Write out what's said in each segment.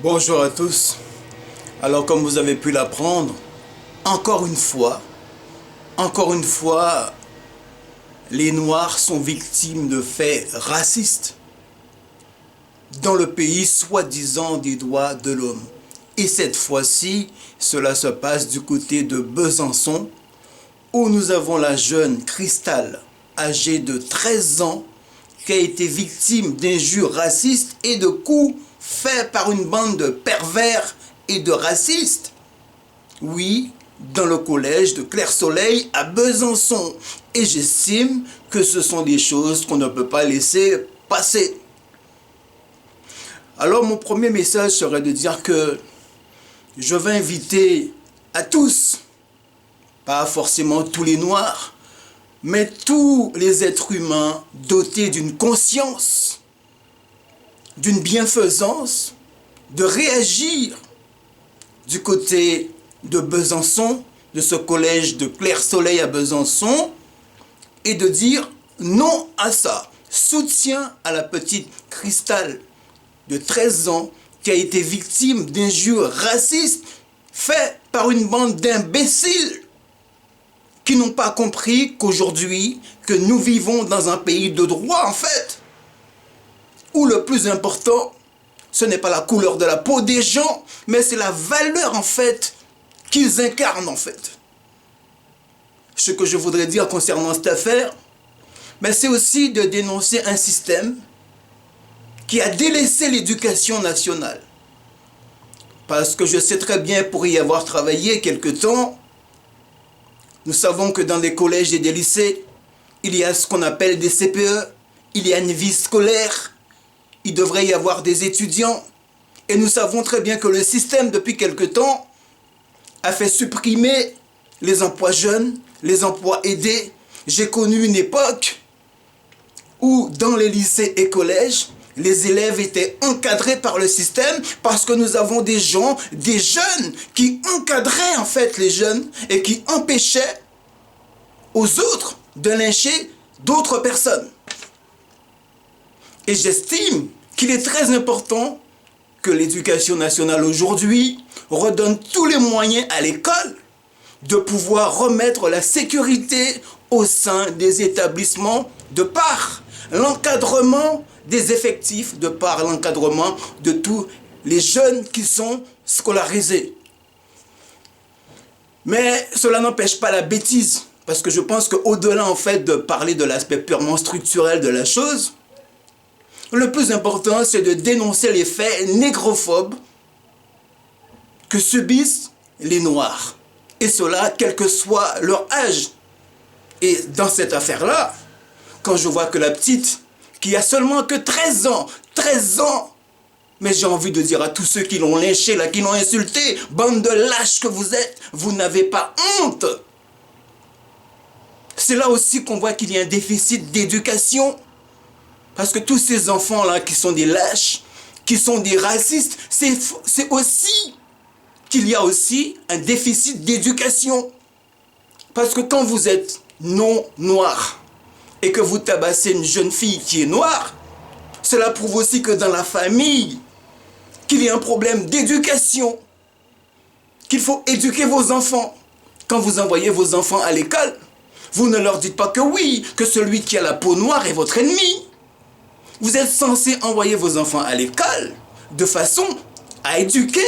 Bonjour à tous. Alors comme vous avez pu l'apprendre, encore encore une fois, les Noirs sont victimes de faits racistes dans le pays soi-disant des droits de l'homme. Et cette fois-ci, cela se passe du côté de Besançon, où nous avons la jeune Cristal, âgée de 13 ans, qui a été victime d'injures racistes et de coups faits par une bande de pervers et de racistes. Oui, dans le collège de Clair-Soleil à Besançon. Et j'estime que ce sont des choses qu'on ne peut pas laisser passer. Alors mon premier message serait de dire que je vais inviter à tous, pas forcément tous les Noirs, mais tous les êtres humains dotés d'une conscience, d'une bienfaisance, de réagir du côté de Besançon, de ce collège de Clair-Soleil à Besançon, et de dire non à ça. Soutien à la petite Cristal de 13 ans qui a été victime d'injures racistes faites par une bande d'imbéciles qui n'ont pas compris qu'aujourd'hui, que nous vivons dans un pays de droit en fait, où le plus important, ce n'est pas la couleur de la peau des gens, mais c'est la valeur en fait qu'ils incarnent en fait. Ce que je voudrais dire concernant cette affaire, mais c'est aussi de dénoncer un système qui a délaissé l'éducation nationale. Parce que je sais très bien, pour y avoir travaillé quelque temps, nous savons que dans les collèges et des lycées, il y a ce qu'on appelle des CPE, il y a une vie scolaire, il devrait y avoir des étudiants. Et nous savons très bien que le système, depuis quelque temps, a fait supprimer les emplois jeunes, les emplois aidés. J'ai connu une époque où dans les lycées et collèges, les élèves étaient encadrés par le système parce que nous avons des gens, des jeunes qui encadraient en fait les jeunes et qui empêchaient aux autres de lyncher d'autres personnes. Et j'estime qu'il est très important que l'éducation nationale aujourd'hui redonne tous les moyens à l'école de pouvoir remettre la sécurité au sein des établissements de par l'encadrement des effectifs, de par l'encadrement de tous les jeunes qui sont scolarisés. Mais cela n'empêche pas la bêtise, parce que je pense qu'au-delà en fait de parler de l'aspect purement structurel de la chose, le plus important c'est de dénoncer les faits négrophobes que subissent les Noirs. Et cela, quel que soit leur âge. Et dans cette affaire-là, quand je vois que la petite, qui a seulement que 13 ans, mais j'ai envie de dire à tous ceux qui l'ont lynché, là, qui l'ont insulté, bande de lâches que vous êtes, vous n'avez pas honte. C'est là aussi qu'on voit qu'il y a un déficit d'éducation. Parce que tous ces enfants-là qui sont des lâches, qui sont des racistes, c'est aussi qu'il y a aussi un déficit d'éducation. Parce que quand vous êtes non noir et que vous tabassez une jeune fille qui est noire, cela prouve aussi que dans la famille, qu'il y a un problème d'éducation, qu'il faut éduquer vos enfants. Quand vous envoyez vos enfants à l'école, vous ne leur dites pas que oui, que celui qui a la peau noire est votre ennemi. Vous êtes censé envoyer vos enfants à l'école de façon à éduquer,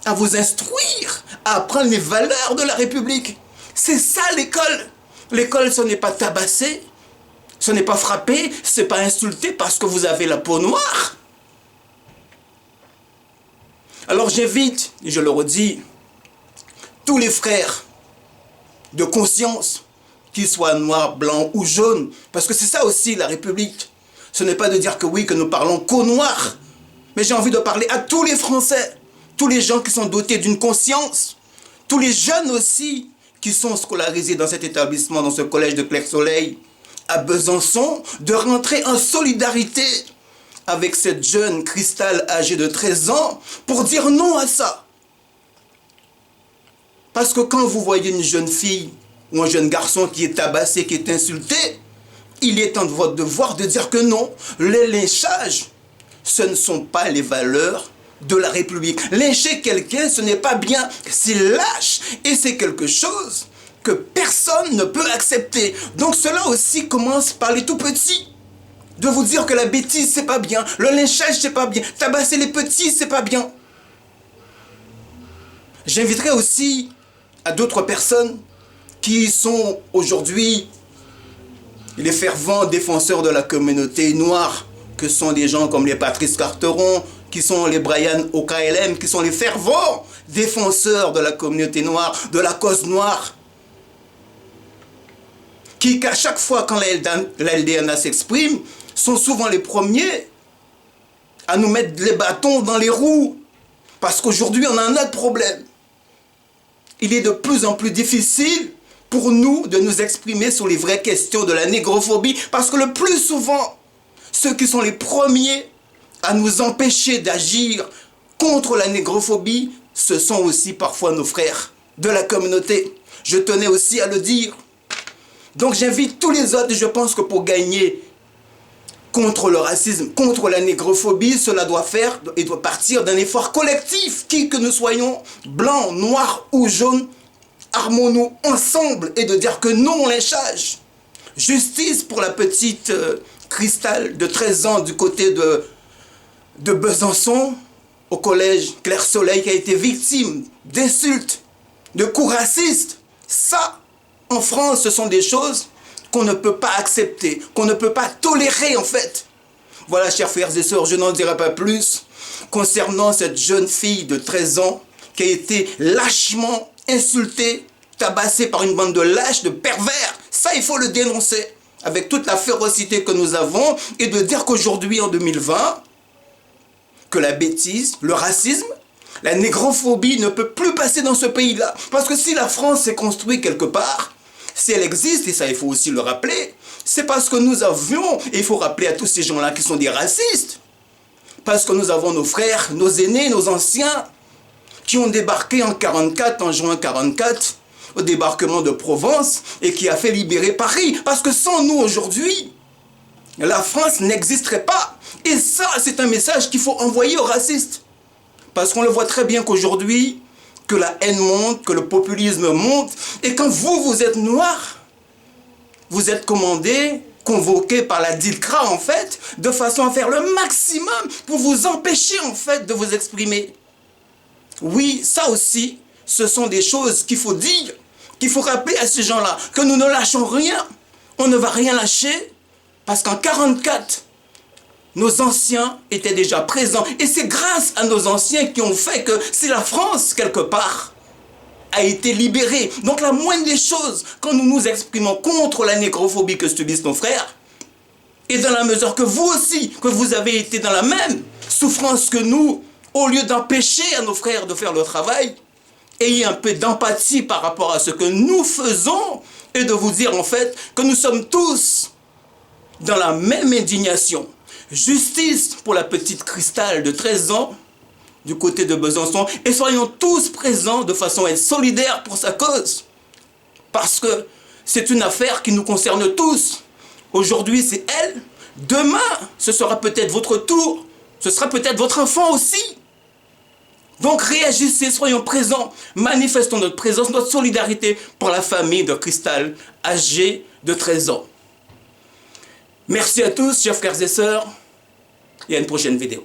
à vous instruire, à apprendre les valeurs de la République. C'est ça l'école. L'école, ce n'est pas tabasser, ce n'est pas frapper, ce n'est pas insulter parce que vous avez la peau noire. Alors j'invite, et je le redis, tous les frères de conscience, qu'ils soient noirs, blancs ou jaunes, parce que c'est ça aussi la République. Ce n'est pas de dire que oui, que nous parlons qu'aux Noirs, mais j'ai envie de parler à tous les Français, tous les gens qui sont dotés d'une conscience, tous les jeunes aussi qui sont scolarisés dans cet établissement, dans ce collège de Clair-Soleil, à Besançon, de rentrer en solidarité avec cette jeune Cristal âgée de 13 ans pour dire non à ça. Parce que quand vous voyez une jeune fille ou un jeune garçon qui est tabassé, qui est insulté, il est temps de votre devoir de dire que non, les lynchages, ce ne sont pas les valeurs de la République. Lyncher quelqu'un, ce n'est pas bien, c'est lâche et c'est quelque chose que personne ne peut accepter. Donc cela aussi commence par les tout petits. De vous dire que la bêtise, c'est pas bien, le lynchage, c'est pas bien, tabasser les petits, c'est pas bien. J'inviterai aussi à d'autres personnes qui sont aujourd'hui les fervents défenseurs de la communauté noire, que sont des gens comme les Patrice Carteron, qui sont les Brian OKLM, qui sont les fervents défenseurs de la communauté noire, de la cause noire, qui, qu'à chaque fois quand la LDNA s'exprime, sont souvent les premiers à nous mettre les bâtons dans les roues. Parce qu'aujourd'hui, on a un autre problème. Il est de plus en plus difficile pour nous de nous exprimer sur les vraies questions de la négrophobie, parce que le plus souvent, ceux qui sont les premiers à nous empêcher d'agir contre la négrophobie, ce sont aussi parfois nos frères de la communauté. Je tenais aussi à le dire. Donc j'invite tous les autres, et je pense que pour gagner contre le racisme, contre la négrophobie, cela doit faire et doit partir d'un effort collectif, qui que nous soyons, blancs, noirs ou jaunes, armons-nous ensemble et de dire que non au lynchage. Justice pour la petite Cristal de 13 ans du côté de Besançon, au collège Clair Soleil, qui a été victime d'insultes, de coups racistes. Ça, en France, ce sont des choses qu'on ne peut pas accepter, qu'on ne peut pas tolérer en fait. Voilà, chers frères et sœurs, je n'en dirai pas plus concernant cette jeune fille de 13 ans qui a été lâchement insultée, tabassée par une bande de lâches, de pervers. Ça, il faut le dénoncer avec toute la férocité que nous avons et de dire qu'aujourd'hui, en 2020, que la bêtise, le racisme, la négrophobie ne peut plus passer dans ce pays-là. Parce que si la France s'est construite quelque part, si elle existe, et ça il faut aussi le rappeler, c'est parce que nous avions, et il faut rappeler à tous ces gens-là qui sont des racistes, parce que nous avons nos frères, nos aînés, nos anciens, qui ont débarqué en 44, en juin 44, au débarquement de Provence, et qui a fait libérer Paris. Parce que sans nous aujourd'hui, la France n'existerait pas. Et ça, c'est un message qu'il faut envoyer aux racistes. Parce qu'on le voit très bien qu'aujourd'hui, que la haine monte, que le populisme monte, et quand vous êtes noir, vous êtes commandé, convoqué par la DILCRA en fait, de façon à faire le maximum pour vous empêcher en fait de vous exprimer. Oui, ça aussi, ce sont des choses qu'il faut dire, qu'il faut rappeler à ces gens-là, que nous ne lâchons rien, on ne va rien lâcher, parce qu'en 44, nos anciens étaient déjà présents. Et c'est grâce à nos anciens qui ont fait que si la France, quelque part, a été libérée. Donc la moindre des choses, quand nous nous exprimons contre la négrophobie que subissent nos frères, et dans la mesure que vous aussi, que vous avez été dans la même souffrance que nous, au lieu d'empêcher à nos frères de faire le travail, ayez un peu d'empathie par rapport à ce que nous faisons, et de vous dire en fait que nous sommes tous dans la même indignation. Justice pour la petite Cristal de 13 ans du côté de Besançon, et soyons tous présents de façon à être solidaires pour sa cause, parce que c'est une affaire qui nous concerne tous. Aujourd'hui c'est elle, demain ce sera peut-être votre tour, ce sera peut-être votre enfant aussi. Donc réagissez, soyons présents, manifestons notre présence, notre solidarité pour la famille de Cristal âgée de 13 ans. Merci à tous, chers frères et sœurs, et à une prochaine vidéo.